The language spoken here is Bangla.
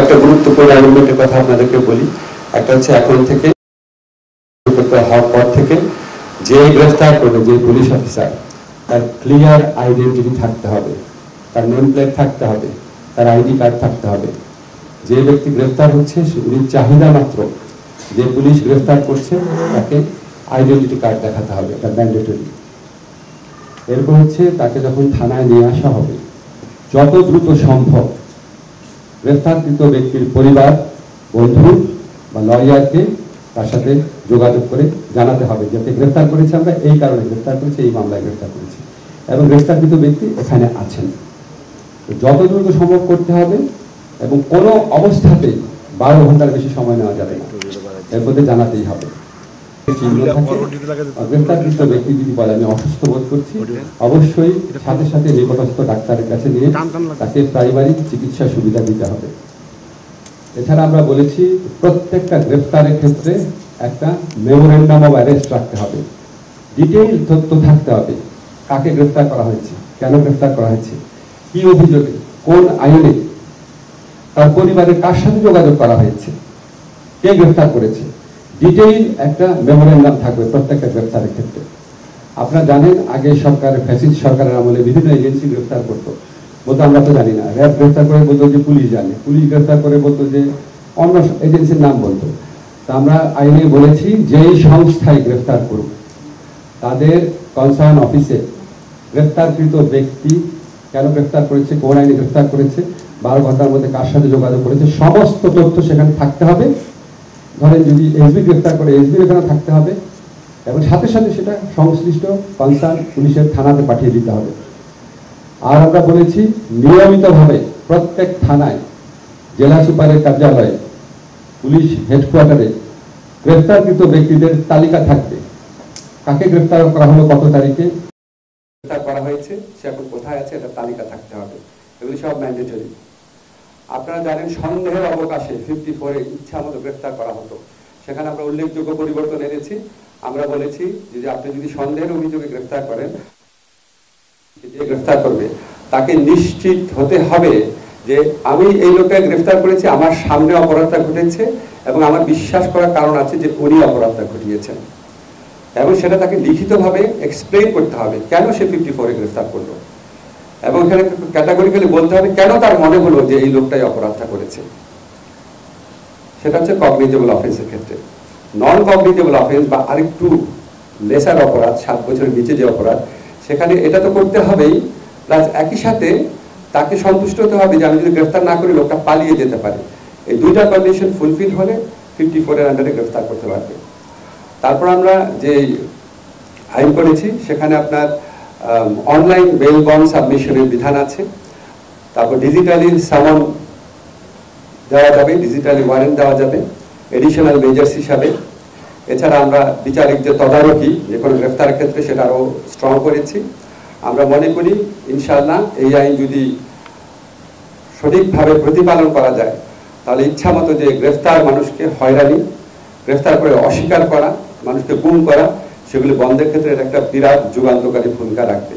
একটা গুরুত্বপূর্ণ এলিমেন্টের কথা আপনাদেরকে বলি। একটা হচ্ছে এখন থেকে হওয়ার পর থেকে যে গ্রেফতার করবে, যে পুলিশ অফিসার, তার ক্লিয়ার আইডেন্টিটি থাকতে হবে, তার নেম প্লেট থাকতে হবে, তার আইডি কার্ড থাকতে হবে। যে ব্যক্তি গ্রেফতার হচ্ছে উনি চাহিদা মাত্র যে পুলিশ গ্রেফতার করছে তাকে আইডেন্টিটি কার্ড দেখাতে হবে, এটা ম্যান্ডেটরি। এরপর হচ্ছে তাকে যখন থানায় নিয়ে আসা হবে যত দ্রুত সম্ভব গ্রেফতারকৃত ব্যক্তির পরিবার, বন্ধু বা লয়ারকে তার সাথে যোগাযোগ করে জানাতে হবে যাতে গ্রেফতার করেছে, আমরা এই কারণে গ্রেফতার করেছি, এই মামলায় গ্রেফতার করেছি এবং গ্রেফতারকৃত ব্যক্তি এখানে আছেন। যত দ্রুত সম্ভব করতে হবে এবং কোনো অবস্থাতেই 12 ঘন্টার বেশি সময় নেওয়া যাবে না, এর মধ্যে জানাতেই হবে। গ্রেফতারকৃত ব্যক্তি যদি বলে আমি অসুস্থ বোধ করছি, অবশ্যই সাথে সাথে নিকটস্থ ডাক্তারের কাছে নিয়ে তাকে প্রাইমারি চিকিৎসা সুবিধা দিতে হবে। এছাড়া আমরা বলেছি প্রত্যেকটা গ্রেফতারের ক্ষেত্রে একটা মেমোরেন্ডাম অফ অ্যারেস্ট রাখতে হবে, ডিটেইল তথ্য থাকতে হবে, কাকে গ্রেফতার করা হয়েছে, কেন গ্রেফতার করা হয়েছে, কি অভিযোগে, কোন আইনে, তার পরিবারের কার সাথে যোগাযোগ করা হয়েছে, কে গ্রেফতার করেছে, ডিটেইল একটা মেমোরেন্ডাম থাকবে প্রত্যেকটা গ্রেফতারের ক্ষেত্রে। আপনারা জানেন আগে সরকারের ফ্যাসিস্ট সরকারের আমলে বিভিন্ন এজেন্সি গ্রেফতার করতো, বলতো আমরা তো জানি না, র্যাব গ্রেফতার করে বলতো যে পুলিশ জানে, পুলিশ গ্রেফতার করে বলতো যে অন্য এজেন্সির নাম বলতো। তা আমরা আইনে বলেছি যেই সংস্থায় গ্রেফতার করুক তাদের কনসার্ন অফিসে গ্রেফতারকৃত ব্যক্তি কেন গ্রেফতার করেছে, কোন আইনে গ্রেফতার করেছে, 12 ঘন্টার মধ্যে কার সাথে যোগাযোগ করেছে, সমস্ত তথ্য সেখানে থাকতে হবে। ধরেন যদি এসবি গ্রেফতার করে এসবির এখানে থাকতে হবে এবং সাথে সাথে সেটা সংশ্লিষ্ট কনসার্ন পুলিশের থানাতে পাঠিয়ে দিতে হবে। আর আমরা বলেছি নিয়মিতভাবে প্রত্যেক থানায়, জেলা সুপারের কার্যালয়ে, পুলিশ হেডকোয়ার্টারে গ্রেফতারকৃত ব্যক্তিদের তালিকা থাকবে, কাকে গ্রেফতার করা হলো, কত তারিখে গ্রেফতার করা হয়েছে, সে এখন কোথায় আছে, এটা তালিকা থাকতে হবে। এগুলি সব ম্যান্ডেটরি। আপনারা জানেন সন্দেহের অবকাশে 54-এ ইচ্ছা মতো গ্রেফতার করা হতো, সেখানে আমরা উল্লেখযোগ্য পরিবর্তন এনেছি। আমরা বলেছি যে আপনি যদি সন্দেহের অভিযোগে গ্রেফতার করেন, যে গ্রেফতার করবে তাকে নিশ্চিত হতে হবে যে আমি এই লোককে গ্রেফতার করেছি, আমার সামনে অপরাধটা ঘটেছে এবং আমার বিশ্বাস করার কারণ আছে যে উনি অপরাধটা ঘটিয়েছেন, এবং সেটা তাকে লিখিতভাবে এক্সপ্লেইন করতে হবে কেন সে 54-এ গ্রেফতার করলো, এবং এখানে ক্যাটাগরিক্যালি বলতে হবে কেন তার মনে হলো যে এই লোকটাই অপরাধটা করেছে। সেটা হচ্ছে কগনিজেবল অফেন্সের ক্ষেত্রে। নন কগনিজেবল অফেন্স বা আরেকটু লেসার অপরাধ, 7 বছরের নিচে যে অপরাধ, সেখানে এটা তো করতে হবেই, প্লাস একই সাথে তাকে সন্তুষ্ট হতে হবে যে আমি যদি গ্রেফতার না করি লোকটা পালিয়ে যেতে পারে। এই দুইটা কন্ডিশন ফুলফিল হলে 54-এর আন্ডারে গ্রেফতার করতে পারবে। তারপর আমরা যে আইন করেছি সেখানে আপনার অনলাইন বেল বন্ড সাবমিশনের বিধান আছে, তারপর ডিজিটালি সামন দেওয়া যাবে, ডিজিটালি ওয়ারেন্ট দেওয়া যাবে এডিশনাল মেজার্স হিসাবে। এছাড়া আমরা বিচারিক যে তদারকি যে কোনো গ্রেফতারের ক্ষেত্রে সেটা আরও স্ট্রং করেছি। আমরা মনে করি ইনশাআল্লাহ এই আইন যদি সঠিকভাবে প্রতিপালন করা যায় তাহলে ইচ্ছা মতো যে গ্রেফতার, মানুষকে হয়রানি, গ্রেফতার করে অস্বীকার করা, মানুষকে গুম করা, সেগুলি বন্ধের ক্ষেত্রে একটা বিরাট যুগান্তকারী ভূমিকা রাখবে।